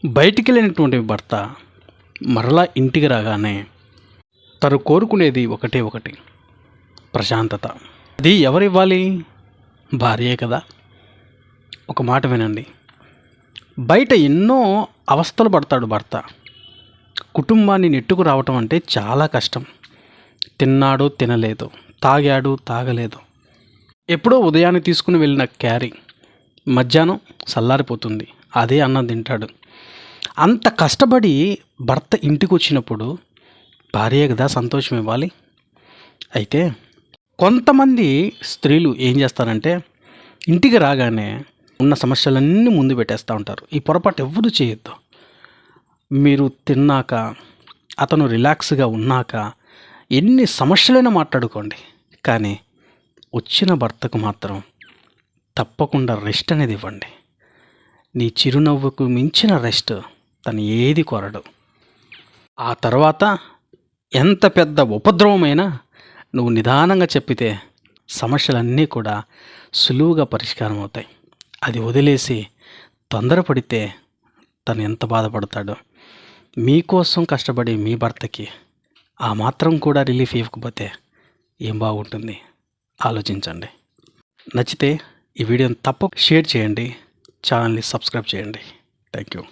బయటికి వెళ్ళినటువంటి భర్త మరలా ఇంటికి రాగానే తను కోరుకునేది ఒకటే ఒకటి, ప్రశాంతత. అది ఎవరివ్వాలి? భార్యే కదా. ఒక మాట వినండి, బయట ఎన్నో అవస్థలు పడతాడు భర్త. కుటుంబాన్ని నెట్టుకు రావటం అంటే చాలా కష్టం. తిన్నాడు తినలేదు, తాగాడు తాగలేదు, ఎప్పుడో ఉదయాన్నే తీసుకుని వెళ్ళిన క్యారీ మధ్యాహ్నం చల్లారిపోతుంది, అదే అన్నం తింటాడు. అంత కష్టపడి భర్త ఇంటికి వచ్చినప్పుడు భార్య కదా సంతోషం ఇవ్వాలి. అయితే కొంతమంది స్త్రీలు ఏం చేస్తారంటే ఇంటికి రాగానే ఉన్న సమస్యలన్నీ ముందు పెట్టేస్తూ ఉంటారు. ఈ పొరపాటు ఎవ్వరూ చేయొద్దు. మీరు తిన్నాక, అతను రిలాక్స్గా ఉన్నాక ఎన్ని సమస్యలైనా మాట్లాడుకోండి, కానీ వచ్చిన భర్తకు మాత్రం తప్పకుండా రెస్ట్ అనేది ఇవ్వండి. నీ చిరునవ్వుకు మించిన రెస్ట్ తను ఏది కోరడు. ఆ తర్వాత ఎంత పెద్ద ఉపద్రవమైనా నువ్వు నిదానంగా చెప్పితే సమస్యలన్నీ కూడా సులువుగా పరిష్కారం అవుతాయి. అది వదిలేసి తొందరపడితే తను ఎంత బాధపడతాడో. మీకోసం కష్టపడి మీ భర్తకి ఆ మాత్రం కూడా రిలీఫ్ ఇవ్వకపోతే ఏం బాగుంటుంది? ఆలోచించండి. నచ్చితే ఈ వీడియోని తప్పక షేర్ చేయండి, ఛానల్ని సబ్స్క్రైబ్ చేయండి. Thank you.